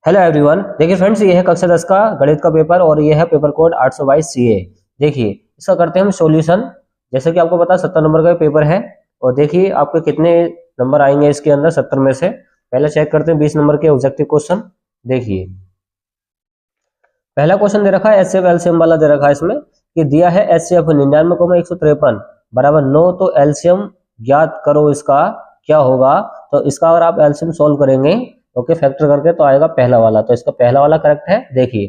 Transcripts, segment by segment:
Hello everyone. देखिए friends, ये है कक्षा 10 का गणित का पेपर और ये है पेपर कोड 822 सीए। देखिए इसका करते हैं हम सॉल्यूशन। जैसे कि आपको पता 70 नंबर का पेपर है और देखिए आपके कितने नंबर आएंगे इसके अंदर 70 में से। पहले चेक करते हैं 20 नंबर के ऑब्जेक्टिव क्वेश्चन। देखिए पहला क्वेश्चन दे रखा है एचसीएफ एलसीएम वाला दे रखा है इसमें कि दिया है एचसीएफ 99,153 बराबर 9, तो एलसीएम ज्ञात करो इसका क्या होगा। तो इसका अगर आप एलसीएम सॉल्व करेंगे ओके फैक्टर करके तो आएगा पहला वाला, तो इसका पहला वाला करेक्ट है। देखिए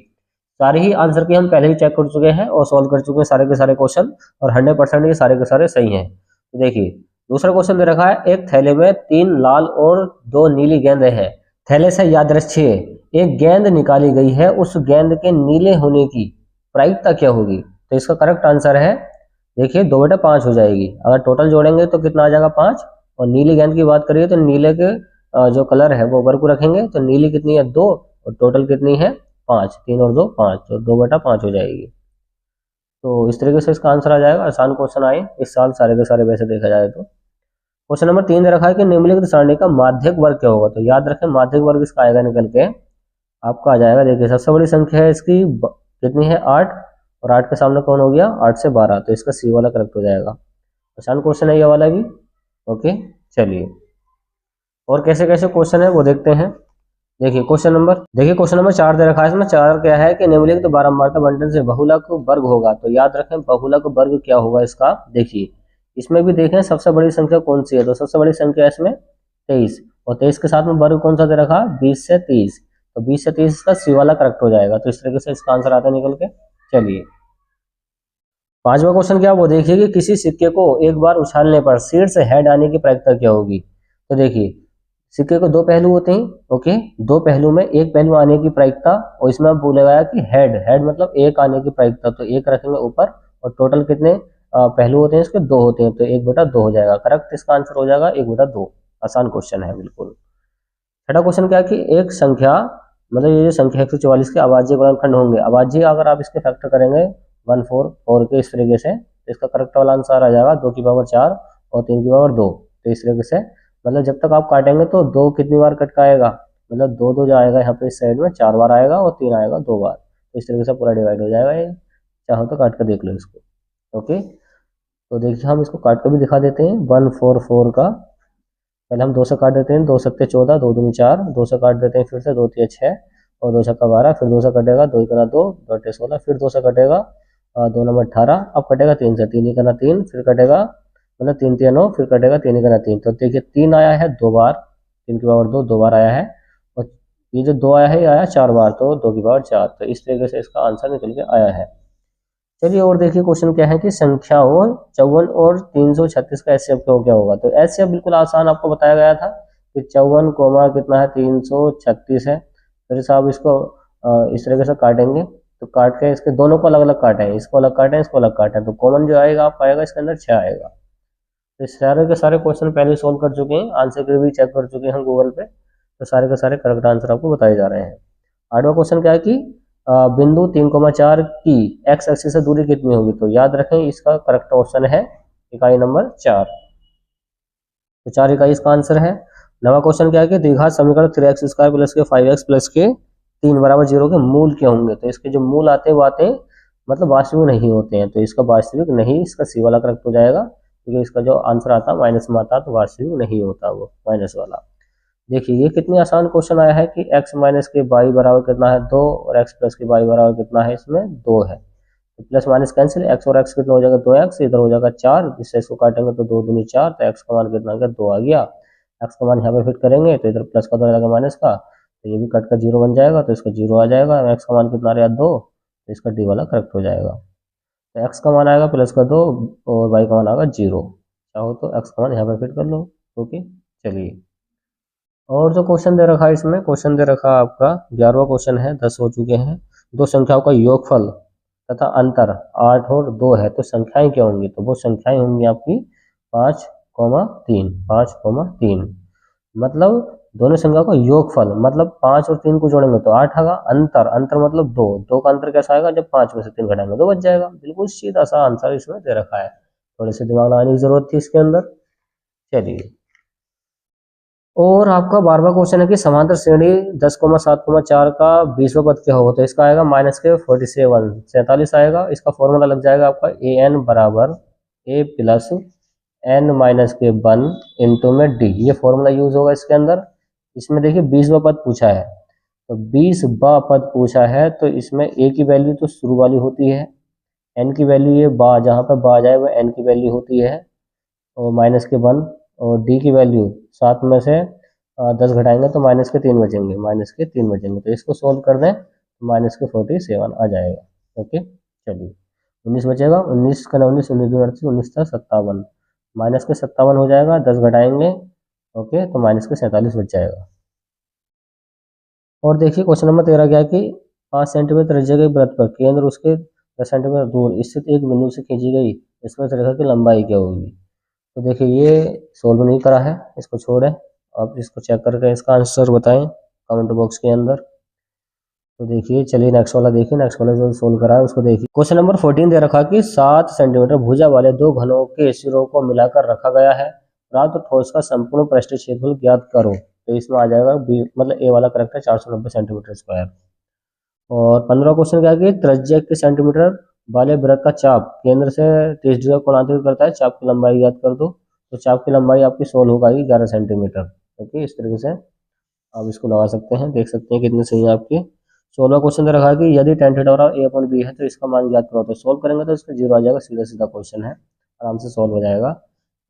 सारे ही आंसर की हम पहले ही चेक कर चुके हैं और सॉल्व कर चुके हैं सारे के सारे क्वेश्चन और 100% ये सारे के सारे सही हैं। तो देखिए दूसरा क्वेश्चन दे रखा है एक थैले में 3 लाल और 2 नीली गेंदें हैं। थैले से यादृच्छिक एक गेंद निकाली गई है, उस गेंद के नीले होने की प्रायिकता क्या होगी। तो इसका करेक्ट आंसर है देखिए 2/5 हो जाएगी। अगर टोटल जोड़ेंगे तो कितना आ जाएगा 5। और नीली गेंद की बात करिए तो नीले के जो कलर है वो ऊपर को रखेंगे तो नीली कितनी है 2 और टोटल कितनी है 5। 3 और 2 5, तो 2/5 हो जाएगी। तो इस तरीके से इसका आंसर आ जाएगा। आसान क्वेश्चन आए इस साल सारे के सारे वैसे देखा जाए तो। क्वेश्चन नंबर 3 दे रखा है कि निम्नलिखित सारणी का माध्यक वर्ग क्या होगा। तो याद रखें माध्यक वर्ग इसका आएगा निकल के आपका आ जाएगा। देखिए सबसे बड़ी संख्या है इसकी कितनी है 8 और 8 के सामने कौन हो गया 8 से 12, तो इसका सी वाला करेक्ट हो जाएगा। आसान क्वेश्चन है ये वाला भी। ओके चलिए और कैसे कैसे क्वेश्चन है वो देखते हैं। देखिए क्वेश्चन नंबर 4 दे रखा है इसमें। 4 क्या है कि निम्नलिखित बारंबारता बंटन से बहुलक वर्ग होगा। तो याद रखें बहुलक वर्ग क्या होगा इसका। देखिए इसमें भी देखें सबसे बड़ी संख्या कौन सी है, तो सबसे बड़ी संख्या इसमें 23 और 23 के साथ में वर्ग कौन सा दे रखा 20 से 30, तो 20 से 30 का सी वाला करेक्ट हो जाएगा। तो इस तरीके से इसका आंसर आता है निकल के। चलिए पांचवा क्वेश्चन क्या वो देखिए कि किसी सिक्के को एक बार उछालने पर सिर से हेड आने की प्रायिकता क्या होगी। तो देखिए सिक्के को दो पहलू होते हैं ओके, दो पहलू में एक पहलू आने की प्रायिकता और इसमें आप बोलेगा कि हेड हेड मतलब एक आने की प्रायिकता, तो एक रखेंगे ऊपर और टोटल कितने पहलू होते हैं इसके 2 होते हैं, तो 1/2 हो जाएगा। करेक्ट इसका आंसर हो जाएगा 1/2। आसान क्वेश्चन है बिल्कुल। छठा क्वेश्चन क्या है कि एक संख्या मतलब ये जो संख्या 144 के अभाज्य गुणनखंड होंगे। अभाज्य अगर आप इसके फैक्टर करेंगे 144 के इस तरीके से तो इसका करेक्ट वाला आंसर आ जाएगा 2 की पावर 4 और 3 की पावर 2। तो इस तरीके से मतलब जब तक आप काटेंगे तो 2 कितनी बार कट का आएगा, मतलब 2 2 जो आएगा यहाँ पे इस साइड में 4 बार आएगा और 3 आएगा 2 बार। तो इस तरीके से पूरा डिवाइड हो जाएगा ये। चाहो तो काट कर देख लो इसको। ओके तो देखिए हम इसको काट कर भी दिखा देते हैं। 144 का पहले हम 2 से काट देते हैं, 2 सत्ते 14, 2 दूनी 4, 2 से काट देते हैं फिर से 2 तिया 6 और 2 छक्का 12, फिर 2 से कटेगा 2 कना 2, 2 अट्ठे 16, फिर 2 से कटेगा 2 नंबर 18, अब कटेगा 3 से 3 कना 3, फिर कटेगा मतलब 3 तिया 9, फिर कटेगा 3 कना 3। तो देखिए 3 आया है 2 बार, 3 की पावर 2 2 बार आया है और ये जो 2 आया है ये आया 4 बार, तो 2 की पावर 4। तो इस तरीके से इसका आंसर निकल के आया है। चलिए और देखिए क्वेश्चन क्या है कि संख्याओं 54 और 336 का एचसीएफ क्या होगा। तो एचसीएफ बिल्कुल आसान आपको बताया गया था कि 54 कोमा कितना है 336 है। फिर साहब इसको इस तरीके से काटेंगे तो काट के इसके दोनों को अलग अलग काटें, इसको अलग काटें इसको अलग काटें, तो कॉमन जो आएगा आप पाएगा इसके अंदर 6 आएगा। तो सारे के सारे क्वेश्चन पहले सॉल्व कर चुके हैं, आंसर के भी चेक कर चुके हैं गूगल पे, तो सारे के सारे करेक्ट आंसर आपको बताए जा रहे हैं। 8वां क्वेश्चन क्या है कि बिंदु 3,4 की एक्स एक्सिस से दूरी कितनी होगी। तो याद रखें इसका करेक्ट ऑप्शन है इकाई नंबर 4, तो 4 इकाई इसका आंसर है। 9वां क्वेश्चन क्या है कि द्विघात समीकरण 3x² प्लस के 5x प्लस के 3 बराबर 0 के मूल क्या होंगे। तो इसके जो मूल आते हैं वो आते हैं मतलब वास्तविक नहीं होते हैं, तो इसका वास्तविक नहीं, इसका सी वाला करेक्ट हो जाएगा क्योंकि इसका जो आंसर आता माइनस में आता तो वास्तविक नहीं होता वो माइनस वाला। देखिए ये कितनी आसान क्वेश्चन आया है कि x माइनस के y बराबर कितना है 2 और x प्लस के y बराबर कितना है इसमें 2 है। तो प्लस माइनस कैंसिल, x और x कितना हो जाएगा 2x, इधर हो जाएगा 4, इससे इसको काटेंगे तो 2 दूनी 4, तो x का मान कितना आ गया 2 आ गया। x का मान यहाँ पे फिट करेंगे तो इधर प्लस का तो रहेगा माइनस का, तो ये भी कट कर 0 बन जाएगा, तो इसका 0 आ जाएगा। x का मान कितना आ रहा है 2, तो इसका डी वाला करेक्ट हो जाएगा। तो x का मान आएगा प्लस का 2 और y का मान आएगा 0। चाहो तो x का मान यहाँ पे फिट कर लो। ओके चलिए और जो क्वेश्चन दे रखा है इसमें, क्वेश्चन दे रखा है आपका 11वां क्वेश्चन है, 10 हो चुके हैं। दो संख्याओं का योगफल तथा अंतर 8 और 2 है, तो संख्याएं क्या होंगी। तो वो संख्याएं होंगी आपकी 5,3, 5,3 मतलब दोनों संख्या का योगफल मतलब 5 और 3 को जोड़ेंगे तो 8 आएगा। अंतर अंतर मतलब 2, 2 का अंतर कैसा आएगा जब 5 में से 3 घटाएंगे 2 बच जाएगा। बिल्कुल सीधा सा आंसर इसमें दे रखा है, थोड़े से दिमाग लगाने की जरूरत थी इसके अंदर। चलिए और आपका 12वां क्वेश्चन है कि समांतर श्रेणी 10,7,4 का 20वां पद क्या होगा, तो इसका आएगा -47 47 आएगा। इसका फॉर्मूला लग जाएगा आपका ए एन बराबर ए प्लस एन माइनस के 1 इंटू में डी, ये फॉर्मूला यूज होगा इसके अंदर। इसमें देखिए 20वां पद पूछा है, तो 20वां पद पूछा है तो इसमें ए की वैल्यू तो शुरू वाली होती है, एन की वैल्यू ये बा जहाँ पर बा जाए वो एन की वैल्यू होती है, और माइनस के 1, और डी की वैल्यू 7 में से 10 घटाएंगे तो -3 बचेंगे, -3 बचेंगे। तो इसको सोल्व कर दें तो -47 आ जाएगा। ओके, चलिए 19 बचेगा, 19 का 19, 19 दूनी 38, 19 था 57, -57 हो जाएगा, 10 घटाएंगे ओके तो -47 बच जाएगा। और देखिए क्वेश्चन नंबर 13 क्या है कि 5 सेंटीमीटर त्रिज्या के वृत्त पर केंद्र उसके 10 सेंटीमीटर दूर स्थित एक बिंदु से खींची गई स्पर्श रेखा की लंबाई क्या होगी। तो देखिए ये सोल्व नहीं करा है, इसको छोड़ें, आप इसको चेक करके इसका आंसर बताएं कमेंट बॉक्स के अंदर। तो देखिए चलिए नेक्स्ट वाला देखिए, नेक्स्ट वाला जो सोल्व करा है उसको देखिए। क्वेश्चन नंबर 14 दे रखा कि 7 सेंटीमीटर भुजा वाले दो घनों के सिरों को मिलाकर रखा गया है, प्राप्त ठोस का संपूर्ण पृष्ठीय क्षेत्रफल ज्ञात करो। तो इसमें आ जाएगा बी, मतलब ए वाला करेक्ट है 490 सेंटीमीटर स्क्वायर। और 15 क्वेश्चन क्या है कि त्रिज्या के सेंटीमीटर वाले वृत्त का चाप केंद्र से 30 डिग्री कोणांतरित करता है, चाप की लंबाई ज्ञात कर दो। तो चाप की लंबाई आपकी सोल्व होगा 11 सेंटीमीटर। ओके, इस तरीके से आप इसको लगा सकते हैं, देख सकते हैं कितने सही है आपके। 16वां क्वेश्चन दे रखा है कि यदि tan थीटा बराबर a अपॉन b है तो इसका मान ज्ञात करो। तो सोल्व करेंगे तो इसका 0 आ जाएगा, सीधा सीधा क्वेश्चन है, आराम से सोल्व हो जाएगा।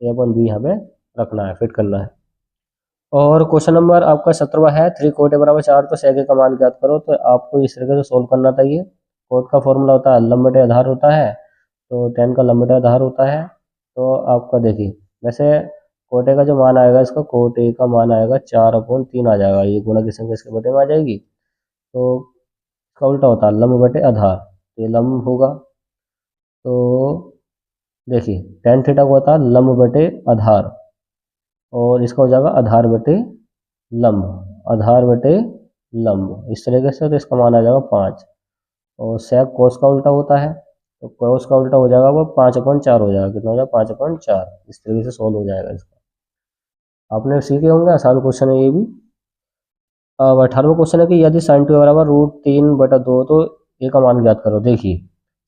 a अपॉन b यहाँ पे रखना है, फिट करना है। और क्वेश्चन नंबर आपका 17वां है 3 कोट बराबर 4 तो sec का मान ज्ञात करो। तो आपको इस तरीके से सोल्व करना चाहिए। कोट का फॉर्मूला होता है लंब बटे आधार होता है, तो tan का लंब बटे आधार होता है। तो आपका देखिए वैसे कोट ए का जो मान आएगा, इसका कोट ए का मान आएगा 4/3 आ जाएगा, ये गुणा की संख्या इसके बटे में आ जाएगी। तो इसका उल्टा होता है लंब बटे आधार, तो ये लंब होगा। तो देखिए tan थीटा को होता है लंब बटे आधार, और इसका हो जाएगा आधार बटे लंब, आधार बटे लंब, इस तरीके से। तो इसका मान आ जाएगा 5। और sec cos का उल्टा होता है, तो cos का उल्टा हो जाएगा वो 5/4 हो जाएगा, कितना हो जाएगा 5/4। इस तरीके से सोल्व हो जाएगा इसका। आपने सीखे होंगे, आसान क्वेश्चन है ये भी। अब 18वां क्वेश्चन है कि यदि sin 2a बराबर √3/2 तो a का मान ज्ञात करो। देखिए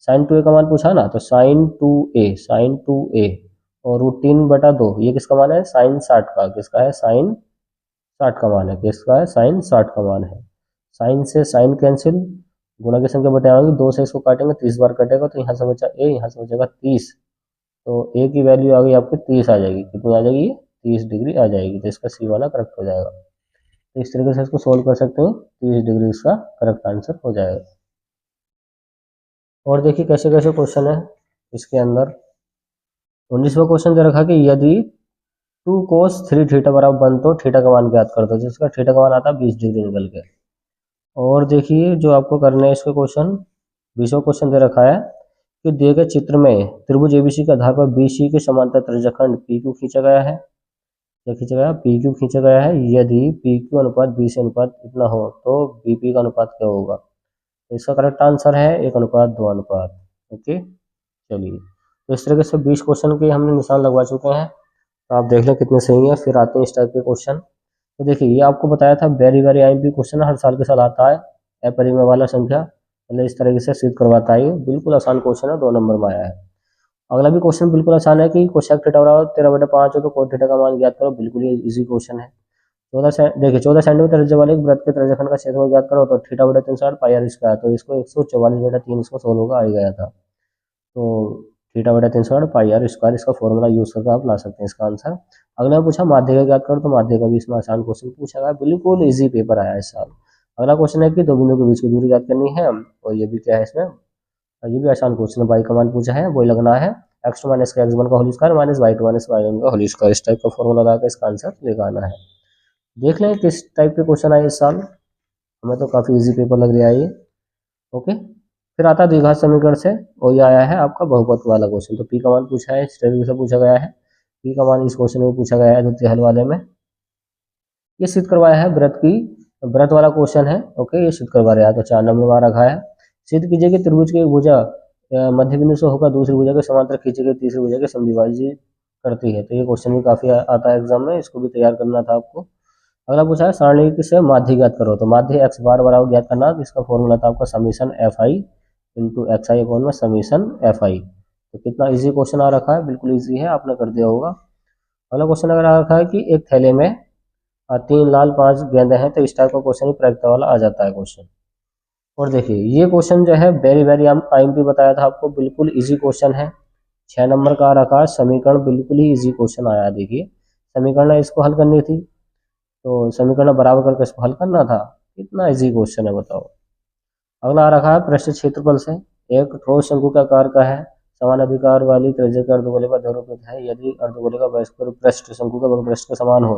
sin 2a का मान पूछा ना, तो sin 2a और √3/2 ये किसका मान है, sin 60 का, किसका है sin 60 का मान है, किसका है sin 60 का मान है। sin से sin कैंसिल, गुणा की संख्या बटे आएगी, 2 से इसको काटेंगे 30 बार कटेगा, तो यहाँ से बचा a, यहाँ से बचेगा 30। तो a की वैल्यू आ गई आपकी 30 आ जाएगी, कितनी आ जाएगी 30 डिग्री आ जाएगी। तो इसका सी वाला करेक्ट हो जाएगा। तो इस तरीके से इसको सोल्व कर सकते हो, 30 डिग्री इसका करेक्ट आंसर हो जाएगा। और देखिए कैसे कैसे क्वेश्चन है इसके अंदर। 19वां क्वेश्चन दे रखा कि यदि 2 cos 3 थीटा बराबर 1 तो थीटा का मान ज्ञात कर दो, जिसका थीटा का मान आता है 20 डिग्री निकल के। और देखिए जो आपको करना है इसके क्वेश्चन, 20वां क्वेश्चन दे रखा है कि दिए गए चित्र में त्रिभुज एबीसी के आधार पर बीसी के समांतर त्रिज्याखंड पी क्यू खींचा गया है, क्या खींचा गया, पी क्यू खींचा गया है। यदि पी क्यू अनुपात बी से अनुपात इतना हो तो बीपी का अनुपात क्या होगा। तो इसका करेक्ट आंसर है 1:2 अनुपात। ओके, चलिए तो इस तरीके से 20 क्वेश्चन के हमने निशान लगवा चुके हैं, तो आप देख लें कितने सही है। फिर आते हैं इस टाइप के क्वेश्चन। तो देखिए ये आपको बताया था वेरी वेरी आईएमपी क्वेश्चन हर साल के साल आता है, अपरिमेय वाला संख्या, मतलब इस तरीके से सिद्ध करवाता है। ये बिल्कुल आसान क्वेश्चन है, 2 नंबर में आया है। अगला भी क्वेश्चन बिल्कुल आसान है कि कोसेक थीटा बराबर 13/5 हो तो कोट थीटा का मान ज्ञात करो। बिल्कुल ये इजी क्वेश्चन है। 14 सेंटीमीटर त्रिज्या वाले वृत्त के त्रिज्याखंड का क्षेत्रफल ज्ञात करो। तो थीटा बटे 360 पाई आर स्क्वायर, तो इसको 144/3 इसको सोल्व होगा आ गया था। तो थीटा बटे 360 पाई आर स्क्वायर इसका फॉर्मूला यूज करके आप ला सकते हैं इसका आंसर। अगला पूछा माध्य का ज्ञात करो, तो माध्य का भी इसमें आसान क्वेश्चन पूछा गया, बिल्कुल इजी पेपर आया इस साल। अगला क्वेश्चन है कि दो बिंदु के बीच की दूरी ज्ञात करनी है, और ये भी क्या है इसमें, ये भी आसान क्वेश्चन है। y का मान पूछा है, वही लगना है x2 - x1 का whole square minus y2 - y1 का होल स्क्वायर, इस टाइप का फॉर्मूला लगाकर इसका आंसर लगाना है। देख लें किस टाइप के क्वेश्चन आए इस साल, हमें तो काफी इजी पेपर लग रहा है ये। ओके, फिर आता है द्विघात समीकरण से, और ये आया है आपका बहुपद वाला क्वेश्चन। तो p का मान पूछा है, इस तरीके से पूछा गया है। p का मान इस क्वेश्चन में पूछा गया है द्वितीय हल वाले में। ये सिद्ध करवाया है व्रत वाला क्वेश्चन है। ओके, ये सिद्ध करवा रहा है, तो 4 नंबर में रखा है। सिद्ध कीजिए कि त्रिभुज की एक भुजा मध्य बिंदु से होकर दूसरी भुजा के समांतर खींची गई तीसरी भुजा के समद्विभाजित करती है। तो ये क्वेश्चन भी काफी आता है एग्जाम में, इसको भी तैयार करना था आपको। अगला पूछा है सारणी से माध्य ज्ञात करो, तो माध्य एक्स बार बराबर ज्ञात करना, तो इसका फॉर्मूला था आपका summation F I into x I upon में समीशन एफ आई। तो कितना इजी क्वेश्चन आ रखा है, बिल्कुल इजी है, आपने कर दिया होगा। अगला क्वेश्चन अगर आ रखा है कि एक थैले में 3 लाल 5 गेंदे हैं, तो इस टाइप का क्वेश्चन ही प्रायिकता वाला आ जाता है क्वेश्चन। और देखिए ये क्वेश्चन जो है वेरी वेरी आईएमपी बताया था आपको, बिल्कुल इजी क्वेश्चन है। 6 नंबर का आ रखा है समीकरण, बिल्कुल ही इजी क्वेश्चन आया। देखिए समीकरण इसको हल करनी थी, तो समीकरण बराबर करके इसको हल करना था। कितना इजी क्वेश्चन है बताओ। अगला आ रखा है पृष्ठ क्षेत्रफल से एक ठोस शंकु का आकार का है, समान अधिकार वाली त्रिज्या के अर्धगोले ध्रुवित है, यदि अर्धगोले का बहिष्कार पृष्ठ शंकु का पृष्ठ के समान हो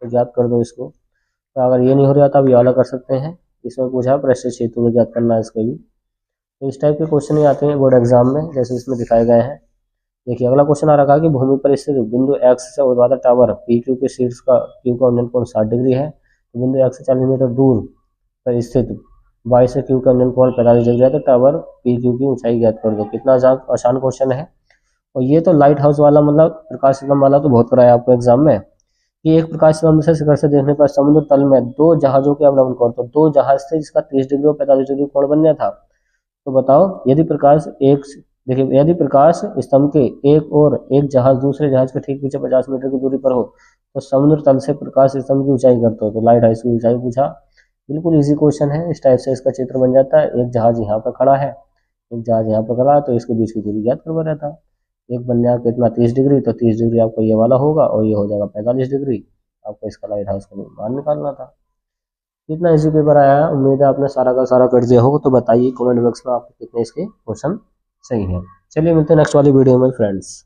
तो ज्ञात कर दो इसको। तो अगर ये नहीं हो रहा तो आप ये वाला कर सकते हैं। इसमें पूछा पृष्ठ क्षेत्र को ज्ञात करना है इसके भी। तो इस टाइप के क्वेश्चन ही आते हैं बोर्ड एग्जाम में, जैसे इसमें दिखाए गए हैं। देखिए अगला क्वेश्चन आ रखा है कि भूमि पर स्थित बिंदु एक्स से ऊर्ध्वाधर टावर पी क्यू के शीर्ष का क्यू का उन्नयन कोण 60 डिग्री है, तो बिंदु एक्स से 40 मीटर दूर पर स्थित वाई से क्यू का उन्नयन कोण 45 डिग्री है, तो टावर पी क्यू की ऊंचाई ज्ञात कर दो। कितना आसान क्वेश्चन है। और ये तो लाइट हाउस वाला मतलब प्रकाश स्तंभ वाला तो बहुत कराया आपको एग्जाम में, कि एक प्रकाश स्तंभ से शिखर से देखने पर समुद्र तल में 2 जहाजों के अवलंबन कोण, तो 2 जहाज थे जिसका 30 डिग्री और 45 डिग्री कोण बन गया था। तो बताओ यदि प्रकाश एक, देखिए यदि प्रकाश स्तंभ के एक और एक जहाज दूसरे जहाज के ठीक पीछे 50 मीटर की दूरी पर हो, तो समुद्र तल से प्रकाश स्तंभ की ऊंचाई करते हो, तो लाइट हाउस की ऊंचाई पूछा। बिल्कुल इजी क्वेश्चन है। इस टाइप से इसका चित्र बन जाता है, एक जहाज यहाँ पर खड़ा है, एक जहाज यहाँ पर खड़ा है, तो इसके बीच की दूरी ज्ञात करवा रहता है। एक बन जाएगा कितना 30 डिग्री, तो 30 डिग्री आपको ये वाला होगा और ये हो जाएगा 45 डिग्री। आपको इसका लाइट हाउस का मान निकालना था। कितना इजी पेपर आया है, उम्मीद है आपने सारा का सारा कर दिया होगा। तो बताइए कमेंट बॉक्स में आपको कितने इसके क्वेश्चन सही है। चलिए मिलते हैं नेक्स्ट वाली वीडियो में फ्रेंड्स।